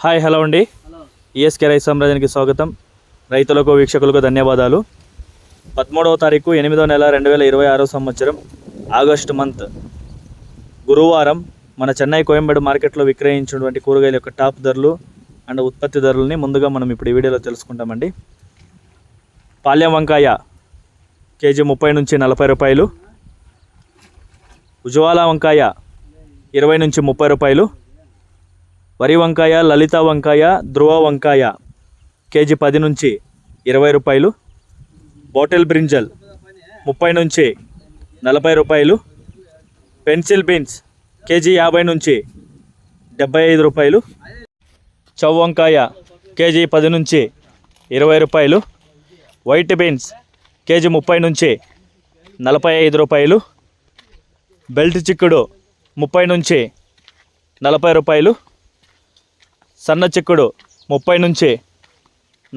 Hi hello అండి. ESK రైతు సామ్రాజ్యానికి స్వాగతం. రైతులకు వీక్షకులకు ధన్యవాదాలు. 13వ తారీఖు 8వ నెల 2026 సంవత్సరం ఆగస్టు మంత్ గురువారం మన చెన్నై కోయంబేడు మార్కెట్లో విక్రయించినటువంటి కూరగాయల యొక్క టాప్ ధరలు అండ్ ఉత్పత్తి ధరలని ముందుగా మనం ఇప్పుడు ఈ వీడియోలో తెలుసుకుంటామండి. పాల్యం వంకాయ కేజీ 30 నుంచి 40 రూపాయలు. ఉజ్వాల వంకాయ 20 నుంచి 30 రూపాయలు. వరి వంకాయ, లలిత వంకాయ, ధ్రువ వంకాయ కేజీ 10 నుంచి 20 రూపాయలు. బాటిల్ బ్రింజల్ 30 నుంచి 40 రూపాయలు. పెన్సిల్ బీన్స్ కేజీ 50 నుంచి 75 రూపాయలు. చౌ వంకాయ కేజీ 10 నుంచి 20 రూపాయలు. వైట్ బీన్స్ కేజీ 30 నుంచి 45 రూపాయలు. బెల్ట్ చిక్కుడు 30 నుంచి 40 రూపాయలు. సన్న చిక్కుడు 30 నుంచి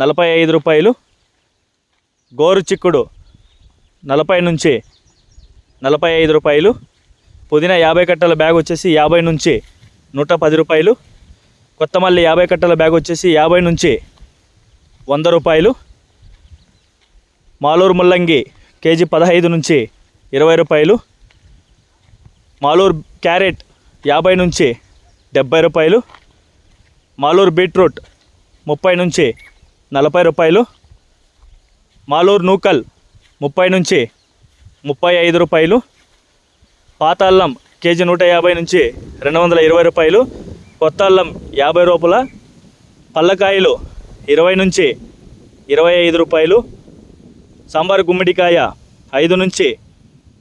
45 రూపాయలు. గోరు చిక్కుడు 40 నుంచి 45 రూపాయలు. పుదీనా 50 కట్టల బ్యాగ్ వచ్చేసి 50 నుంచి 110 రూపాయలు. కొత్తమల్లి 50 కట్టల బ్యాగ్ వచ్చేసి 50 నుంచి 100 రూపాయలు. మాలూరు ముల్లంగి కేజీ 15 నుంచి 20 రూపాయలు. మాలూరు క్యారెట్ 50 నుంచి 70 రూపాయలు. మాలూరు బీట్రూట్ 30 నుంచి 40 రూపాయలు. మాలూరు నూకల్ 30 నుంచి 35 రూపాయలు. పాత అల్లం కేజీ 150 నుంచి 220 రూపాయలు. కొత్త అల్లం 50 రూపాయల. పల్లకాయలు 20 నుంచి 25 రూపాయలు. సాంబార్ గుమ్మిడికాయ 5 నుంచి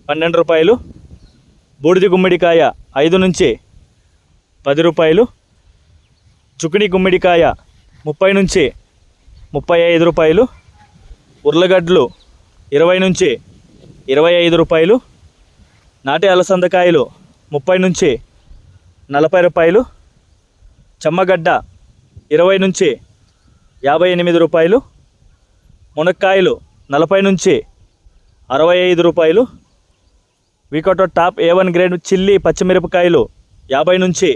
12 రూపాయలు. బూడిది గుమ్మిడికాయ 5 నుంచి 10 రూపాయలు. చుకిడి గుమ్మిడికాయ 30 నుంచి 35 రూపాయలు. ఉర్లగడ్డలు 20 నుంచి 25 రూపాయలు. నాటి అలసందకాయలు 30 నుంచి 40 రూపాయలు. చెమ్మగడ్డ 20 నుంచి 58 రూపాయలు. మునక్కాయలు 40 నుంచి 65 రూపాయలు. వీకోటో టాప్ A1 గ్రేడ్ చిల్లీ పచ్చిమిరపకాయలు 50 నుంచి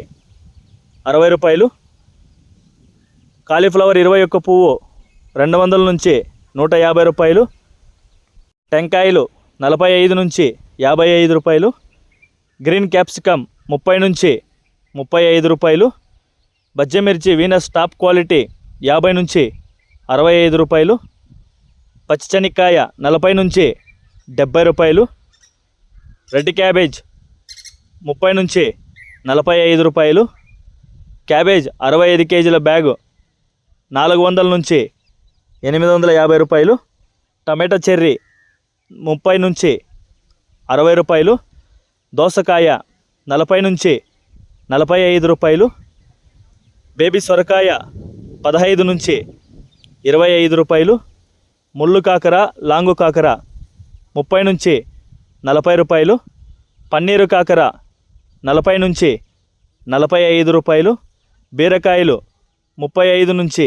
60 రూపాయలు. కాలీఫ్లవర్ 21 పువ్వు 200 నుంచి 150 రూపాయలు. టెంకాయలు 45 నుంచి 55 రూపాయలు. గ్రీన్ క్యాప్సికమ్ 30 నుంచి 35 రూపాయలు. బజ్జమిర్చి వీనస్ టాప్ క్వాలిటీ 50 నుంచి 65 రూపాయలు. పచ్చిశనక్కాయ 40 నుంచి 70 రూపాయలు. రెడ్ క్యాబేజ్ 30 నుంచి 45 రూపాయలు. క్యాబేజ్ 65 కేజీల బ్యాగు 400 నుంచి 850 రూపాయలు. టమాటా చెర్రీ 30 నుంచి 60 రూపాయలు. దోసకాయ 40 నుంచి 45 రూపాయలు. బేబీ సొరకాయ 15 నుంచి 25 రూపాయలు. ముళ్ళు కాకర, లాంగు కాకర 30 నుంచి 40 రూపాయలు. పన్నీరు కాకర 40 నుంచి 45 రూపాయలు. బీరకాయలు 35 నుంచి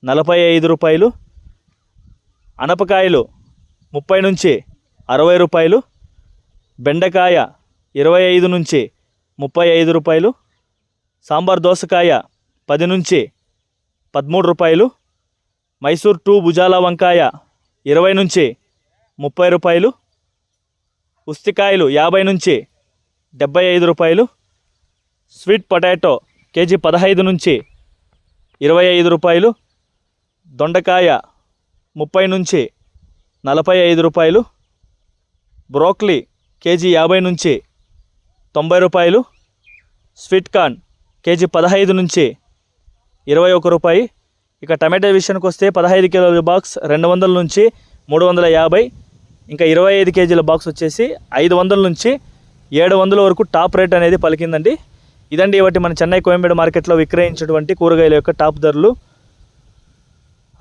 45 రూపాయలు. అనపకాయలు 30 నుంచి 60 రూపాయలు. బెండకాయ 25 నుంచి 35 రూపాయలు. సాంబార్ దోసకాయ 10 నుంచి 13 రూపాయలు. మైసూర్ 2 భుజాల వంకాయ 20 నుంచి 30 రూపాయలు. ఉస్తికాయలు 50 నుంచి 75 రూపాయలు. స్వీట్ పొటాటో కేజీ 15 నుంచి 25 రూపాయలు. దొండకాయ 30 నుంచి 45 రూపాయలు. బ్రోక్లీ కేజీ 50 నుంచి 90 రూపాయలు. స్వీట్ కార్న్ కేజీ 15 నుంచి 21 రూపాయి. ఇక టమాటా విషయానికి వస్తే 15 కిలోల బాక్స్ 200 నుంచి 350. ఇంకా 25 కేజీల బాక్స్ వచ్చేసి 500 నుంచి 700 వరకు టాప్ రేట్ అనేది పలికిందండి. ఇదండి ఇవాటి మన చెన్నై కోయంబేడు మార్కెట్లో విక్రయించినటువంటి కూరగాయల యొక్క టాప్ ధరలు.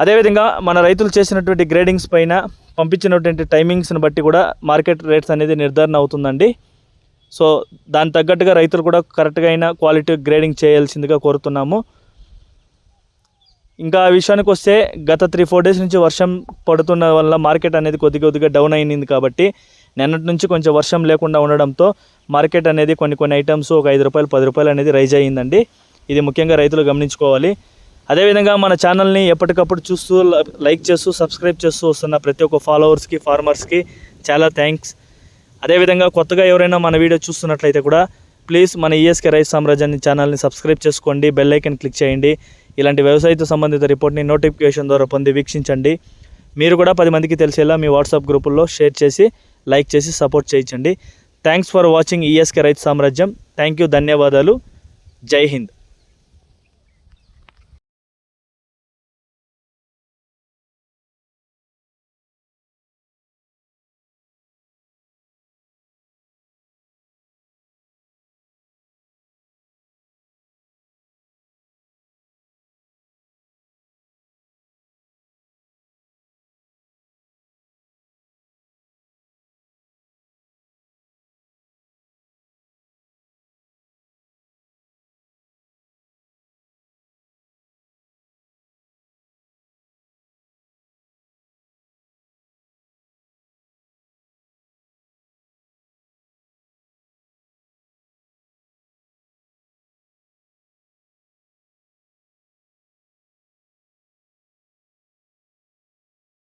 అదేవిధంగా మన రైతులు చేసినటువంటి గ్రేడింగ్స్ పైన పంపించినటువంటి టైమింగ్స్ని బట్టి కూడా మార్కెట్ రేట్స్ అనేది నిర్ధారణ అవుతుందండి. సో దాని తగ్గట్టుగా రైతులు కూడా కరెక్ట్గా అయిన క్వాలిటీ గ్రేడింగ్ చేయాల్సిందిగా కోరుతున్నాము. ఇంకా ఆ విషయానికి వస్తే గత 3-4 డేస్ నుంచి వర్షం పడుతున్న వల్ల మార్కెట్ అనేది కొద్దిగా డౌన్ అయింది. కాబట్టి నిన్నటి నుంచి కొంచెం వర్షం లేకుండా ఉండడంతో మార్కెట్ అనేది కొన్ని ఐటమ్స్ ఒక 5 రూపాయలు 10 రూపాయలు అనేది రైజ్ అయ్యిందండి. ఇది ముఖ్యంగా రైతులు గమనించుకోవాలి. అదేవిధంగా మన ఛానల్ని ఎప్పటికప్పుడు చూస్తూ లైక్ చేస్తూ సబ్స్క్రైబ్ చేస్తూ వస్తున్న ప్రతి ఒక్క ఫాలోవర్స్కి ఫార్మర్స్కి చాలా థ్యాంక్స్. అదేవిధంగా కొత్తగా ఎవరైనా మన వీడియో చూస్తున్నట్లయితే కూడా ప్లీజ్ మన ఈఎస్కే రైతు సామ్రాజ్యాన్ని ఛానల్ని సబ్స్క్రైబ్ చేసుకోండి, బెల్ ఐకన్ క్లిక్ చేయండి. ఇలాంటి వ్యవసాయతో సంబంధిత రిపోర్ట్ని నోటిఫికేషన్ ద్వారా పొంది వీక్షించండి. మీరు కూడా 10 మందికి తెలిసేలా మీ వాట్సాప్ గ్రూపుల్లో షేర్ చేసి లైక్ చేసి సపోర్ట్ చేయించండి. థ్యాంక్స్ ఫర్ వాచింగ్ ఈఎస్కే రైతు సామ్రాజ్యం. థ్యాంక్ యూ, ధన్యవాదాలు. జై హింద్.